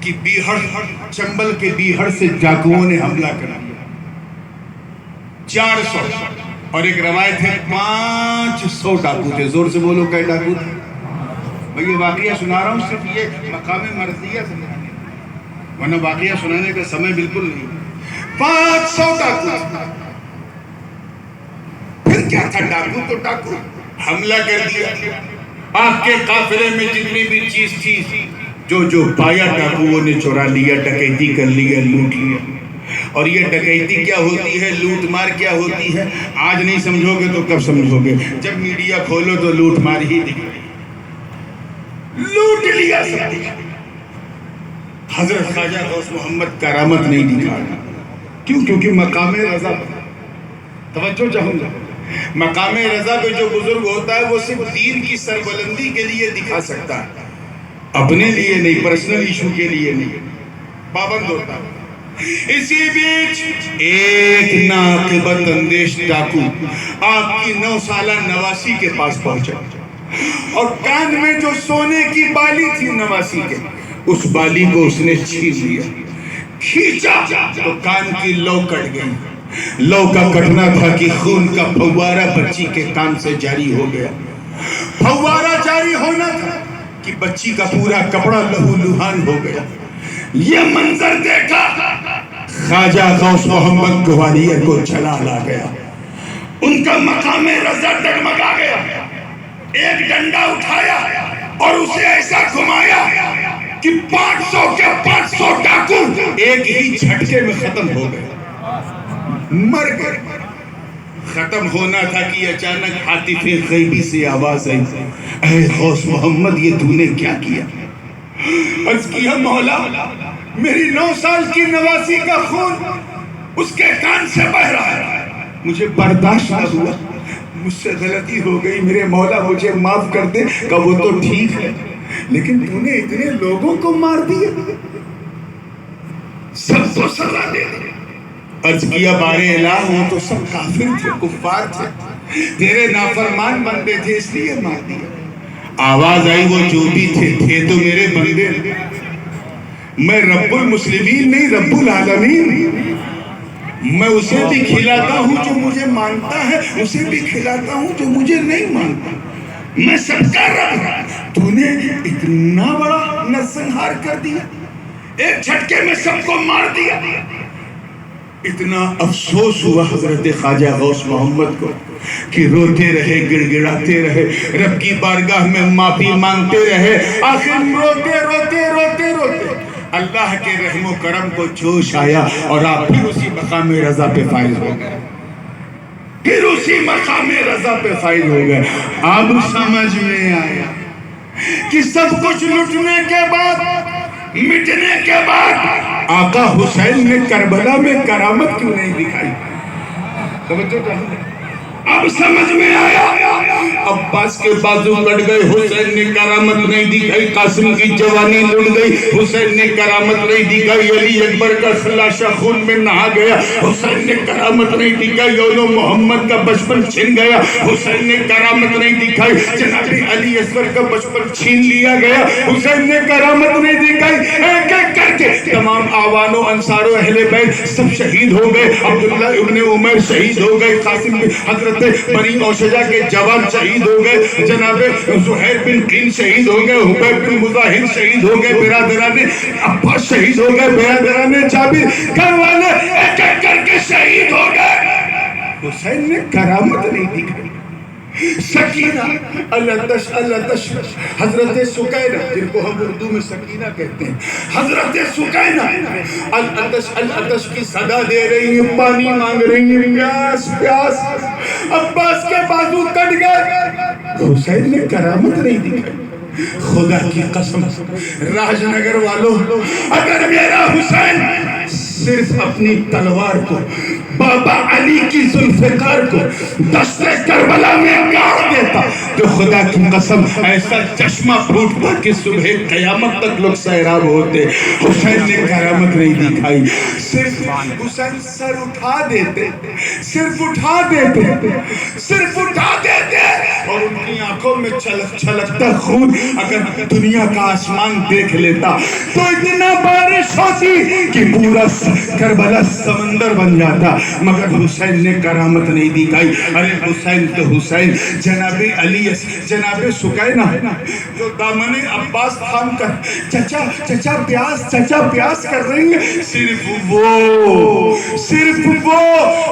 کہ بیہڑ، چنبل کے بیہڑ سے ڈاکوؤں نے حملہ کر دیا، 400، اور ایک روایت ہے 500 ڈاکو تھے۔ زور سے بولو کئی ڈاکو تھے؟ میں یہ واقعہ سنا رہا ہوں صرف یہ مقام مرضیہ سنانے، ورنہ واقعہ سنانے کا سمے بالکل نہیں۔ 500 ڈاکو تھے۔ پھر کیا تھا، ڈاکو تو ڈاکو، حملہ کر دیا۔ آپ کے قافلے میں جتنی بھی چیز تھی، جو پایا ڈاکوؤں نے چورا لیا، ڈکیتی کر لیا، لوٹ لیا۔ اور یہ ڈکیتی کیا ہوتی ہے، لوٹ مار کیا ہوتی ہے، آج نہیں سمجھو گے تو کب سمجھو گے؟ جب میڈیا کھولو تو لوٹ مار ہی دکھ رہی، لوٹ لیا سب کچھ۔ حضرت خواجہ غوث محمد کرامت نہیں دکھا رہا، کیوں؟ کیونکہ مقام رضا، توجہ چاہوں گا، مقام رضا پہ جو بزرگ ہوتا ہے وہ صرف دین کی سربلندی کے لیے دکھا سکتا ہے، اپنے لیے نہیں، پرسنل ایشو کے لیے نہیں، پابند ہوتا ہے۔ اسی بیچ ایک ناقبت اندیش ڈاکو آپ کی 9 سالہ نواسی کے پاس پہنچا، اور کان میں جو سونے کی بالی تھی نواسی کے، اس بالی کو اس نے چھین لیا، کھینچا تو کان کی لو کٹ گئی۔ لو کا کٹنا تھا کہ خون کا پھوارہ بچی کے کان سے جاری ہو گیا۔ پھوارہ جاری ہونا تھا کہ بچی کا پورا کپڑا لہو لہان ہو گیا۔ یہ منظر دیکھا خواجہ غوث محمد گوالیار کو جلال آ گیا، ان کا مقام رضا ڈگمگا گیا۔ ایک ڈنڈا اٹھایا اور اسے ایسا گھمایا کہ 500 کے 500 ڈاکو ایک ہی جھٹکے میں ختم ہو گئے، مر گئے۔ ختم ہونا تھا کہ اچانک عاطف غیبی سے آواز آئی، اے غوث محمد یہ تو نے کیا کیا؟ عرض کیا مولا میری 9 سال کی نواسی کا خون اس کے کان سے بہ رہا ہے، مجھے برداشت نہ ہوا، مجھ سے غلطی ہو گئی، میرے مولا مجھے معاف کر دے۔ کہ وہ تو ٹھیک ہے، لیکن تو نے اتنے لوگوں کو مار دیا، سب کو سزا دے دی۔ عرض کیا بارے الہ وہ تو سب کافر تھے، کفار تھے، تیرے نافرمان بندے تھے اس لیے مار دیا۔ آواز آئی وہ جو بھی تھے تو میرے بندے، میں رب المسلمین نہیں رب العالمین، میں اسے بھی کھلاتا ہوں جو مجھے مانتا ہے، اسے بھی کھلاتا ہوں جو مجھے نہیں مانتا، میں سب کا رب ہوں۔ تو نے اتنا بڑا نرسنہار کر دیا، ایک جھٹکے میں سب کو مار دیا۔ اتنا افسوس ہوا حضرت خواجہ غوث محمد کو کہ روتے رہے، گڑ گڑاتے رہے، رب کی بارگاہ میں معافی مانگتے رہے، آخر روتے روتے روتے روتے اللہ کے رحم و کرم کو جوش آیا اور آپ پھر اسی مقام رضا پہ فائز ہو گئے، پھر اسی مقام رضا پہ فائز ہو گئے۔ اب سمجھ میں آیا کہ سب کچھ لٹنے کے بعد، مٹنے کے بعد آقا حسین نے کربلا میں کرامت کیوں نہیں دکھائی؟ اب سمجھ میں آیا، عباس کے بازو کٹ گئے، حسین نے کرامت نہیں دکھائی، قاسم کی جوانی لڑ گئی، حسین نے کرامت نہیں دکھائی، علی اکبر کا خلاشہ خون میں نہا گیا، حسین نے کرامت نہیں دکھائی، یونو محمد کا بچپن چھن گیا، حسین نے کرامت نہیں دکھائی، جناب علی اصغر کا بچپن چھین لیا گیا، حسین نے کرامت نہیں دکھائی۔ ایک ایک کر کے تمام آوان و انصار و اہل بیت سب شہید ہو گئے، عبداللہ ابن عمر شہید ہو گئے، قاسم حضرت بنی اوشجا کے جوان شہید ہو گئے، جناب زہیر بن قین شہید ہو گئے، حبیب بن مظاہر شہید ہو گئے، برادران عباس شہید ہو گئے، برادران جابر، گھر والے ایک ایک کر کے شہید ہو گئے۔ حسین نے کرامت نہیں دکھائی۔ سکینہ الاتش حضرت سکینہ، جن کو ہم اردو میں سکینہ کہتے ہیں، حضرت سکینہ الاتش کی صدا دے رہی ہیں، پانی مانگ رہی ہیں، پیاس پیاس، عباس کے بازو کٹ گئے، حسین نے کرامت نہیں دکھائی۔ خدا کی قسم راج نگر والوں، اگر میرا حسین صرف اپنی تلوار کو بابا علی کی ذوالفقار کو دشت کربلا میں گاڑ دیتا تو خدا کی قسم ایسا چشمہ پھوٹتا کہ صبح قیامت تک لوگ سیراب ہوتے۔ حسین نے کرامت نہیں دکھائی، صرف حسین سر اٹھا دیتے، صرف اٹھا دیتے، صرف اٹھا دیتے، اور ان کی آنکھوں میں چھلکتا خون اگر دنیا کا آسمان دیکھ لیتا تو اتنا بارش ہوتی کہ پورا کربلا سمندر بن جاتا، مگر حسین نے کرامت نہیں دکھائی۔ ارے حسین تو حسین، جناب علی، جناب سکینہ جو دامن عباس تھام کر چچا چچا پیاس، چچا پیاس کر رہی ہیں، صرف وہ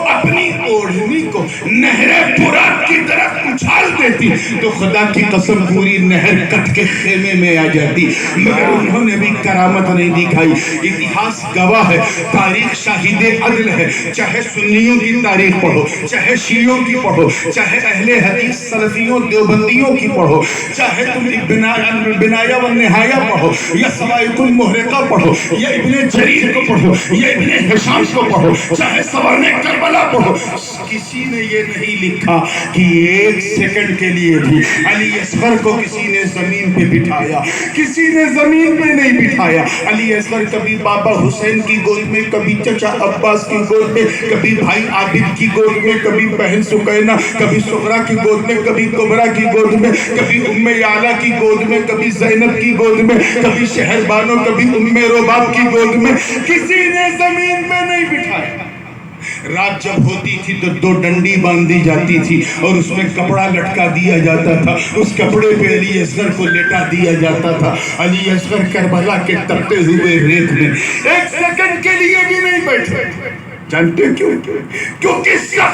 اپنی اوڑھنی کو نہر فرات کی طرف اچھال دیتی تو خدا کی قسم پوری نہر کٹ کے خیمے میں آ جاتی، مگر انہوں نے بھی کرامت نہیں دکھائی۔ اتہاس گواہ ہے، تاریخ شاہد عدل ہے، چاہے سنیوں کی تاریخ پڑھو، چاہے شیعوں کی پڑھو، چاہے اہل حدیث سلفیوں دیوبندیوں کی پڑھو، چاہے تم بنایہ و نہایہ پڑھو یا سوائق المحرقہ پڑھو یا ابن جریر کو پڑھو یا ابن ہشام کو پڑھو، چاہے سوارن کربلا پڑھو، کسی نے یہ نہیں لکھا کہ ایک سیکنڈ کے لیے بھی علی اصغر کو کسی نے زمین پہ بٹھایا، کسی نے زمین پہ نہیں بٹھایا۔ علی اصغر کبھی بابا حسین کی گود میں، کبھی چچا عباس کی گود میں، کبھی بھائی عابد کی گود میں، کبھی بہن سکینہ، کبھی صغرا کی گود میں، کبھی کبرا کی گود میں، کبھی ام یعلا کی گود میں، کبھی زینب کی گود میں، کبھی شہر بانو، کبھی ام رباب کی گود میں، کسی نے زمین پہ نہیں بٹھایا۔ رات جب ہوتی تھی تو 2 ڈنڈی باندھی جاتی تھی اور اس میں کپڑا لٹکا دیا جاتا تھا، اس کپڑے پہ علی اصغر کو لٹا دیا جاتا تھا۔ علی اصغر کربلا کے تپتے ہوئے ریت میں ایک سیکنڈ کے لیے بھی نہیں بیٹھے، جانتے کیوں؟ کیونکہ سب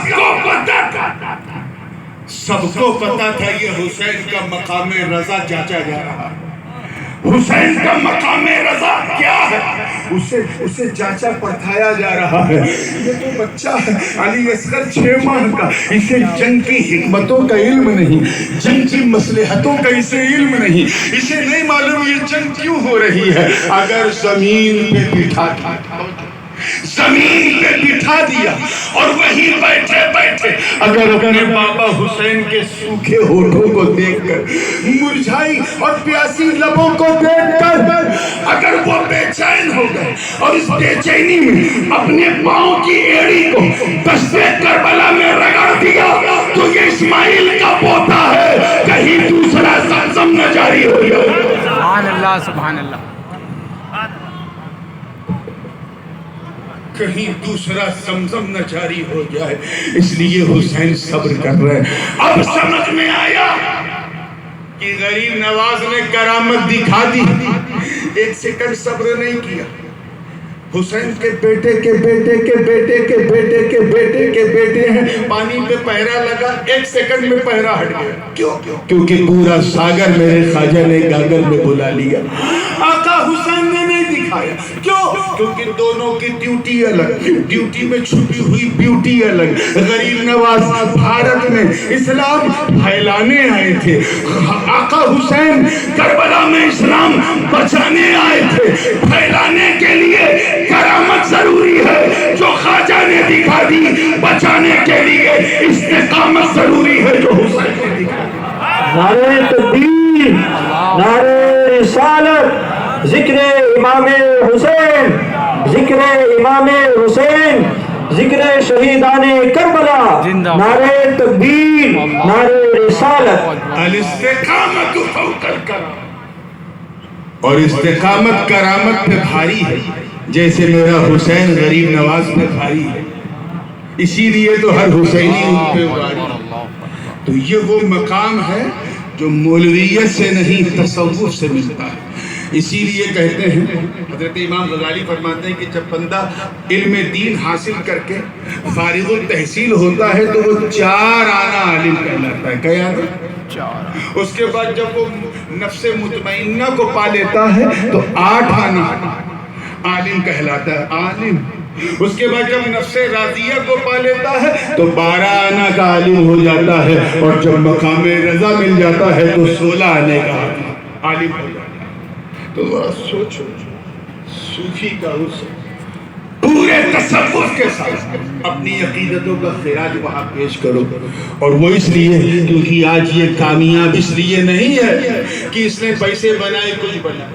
کو پتا تھا یہ حسین کا مقام رضا جاچا جا رہا ہے۔ حسین کا مقام رضا کیا ہے؟ اسے جانچا پرکھایا جا رہا ہے۔ یہ تو بچہ ہے علی اصغر 6 ماہ کا، اسے جنگ کی حکمتوں کا علم نہیں، جنگ کی مصلحتوں کا اسے علم نہیں، اسے نہیں معلوم یہ جنگ کیوں ہو رہی ہے۔ اگر زمین پہ بٹھا دیا اور وہیں بیٹھے بیٹھے اگر اپنے بابا حسین کے سوکھے ہونٹوں کو دیکھ کر، مرجھائی اور پیاسی لبوں کو دیکھ کر اگر وہ بے چین ہو گئے اور اس بے چینی میں اپنے پاؤں کی ایڑی کو دشت کربلا میں رگڑ دیا تو یہ اسماعیل کا پوتا ہے، کہیں دوسرا زمزم نہ جاری ہو جائے۔ سبحان اللہ سبحان اللہ۔ کہیں دوسرا زمزم نہ جاری ہو جائے، اس لیے حسین صبر کر رہے ہیں۔ اب سمجھ میں آیا کہ غریب نواز نے کرامت دکھا دی، ایک سیکنڈ صبر نہیں کیا۔ حسین کے بیٹے کے بیٹے کے بیٹے کے بیٹے کے بیٹے کے بیٹے ہیں، پانی پہ پہرا لگا، ایک سیکنڈ میں پہرا ہٹ گیا۔ کیوں؟ کیونکہ پورا ساگر میرے خواجہ نے گاگل میں بلا لیا۔ آقا حسین نے نہیں دکھایا، کیوں؟ کیونکہ دونوں کی ڈیوٹی الگ، ڈیوٹی میں چھپی ہوئی بیوٹی الگ۔ غریب نواز بھارت میں اسلام پھیلانے آئے تھے، آقا حسین کربلا میں اسلام بچانے آئے تھے۔ پھیلانے کے لیے کرامت ضروری ہے جو خواجہ نے دکھا دی، بچانے کے لیے استقامت ضروری ہے جو حسین نے دکھا دی۔ نعرہ تکبیر، نعرہ رسالت، ذکر امام حسین، ذکر امام حسین، ذکر شہیدان کربلا، نعرہ تکبیر، نعرہ رسالت۔ الاستقامت فوق الکرامت، اور استقامت کرامت پہ بھاری ہے، جیسے میرا حسین غریب نواز پہ بھاری ہے، اسی لیے تو ہر حسینی ان پہ بھاری ہے۔ تو یہ وہ مقام ہے جو مولویت سے نہیں تصوف سے ملتا ہے۔ اسی لیے کہتے ہیں، حضرت امام غزالی فرماتے ہیں کہ جب بندہ علم دین حاصل کر کے فارغ التحصیل ہوتا ہے تو وہ 4 آنا عالم کہلاتا ہے۔ کیا ہے؟ اس کے بعد جب وہ نفس مطمئنہ کو پا لیتا ہے تو 8 آنا عالم کہلاتا ہے، عالم۔ اس کے بعد جب نفس راضیہ کو پا لیتا ہے تو 12 آنا کا عالم ہو جاتا ہے، اور جب مقام رضا مل جاتا ہے تو 16 آنے کا عالم ہو جاتا ہے۔ تو ذرا سوچو، صوفی کا اس پورے تصوف کے ساتھ اپنی عقیدتوں کا خراج وہاں پیش کرو۔ اور وہ اس لیے کیونکہ آج یہ کامیاب اس لیے نہیں ہے کہ اس نے پیسے بنائے کچھ بنا،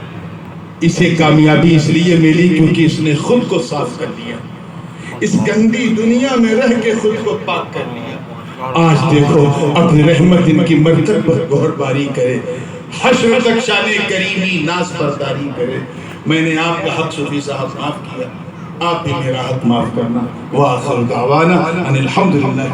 اسے کامیابی اس لیے ملی کیونکہ اس نے خود کو صاف کر لیا، اس گندی دنیا میں رہ کے خود کو پاک کر لیا۔ آج دیکھو اپنی رحمت ان کی مرتب پر گہر باری کرے، حشر تک شان کریمی ناز برداری کرے۔ میں نے آپ کا حق صوفی صاحب معاف کیا، آپ بھی میرا حق معاف کرنا۔ وآخر دعوانا ان الحمدللہ۔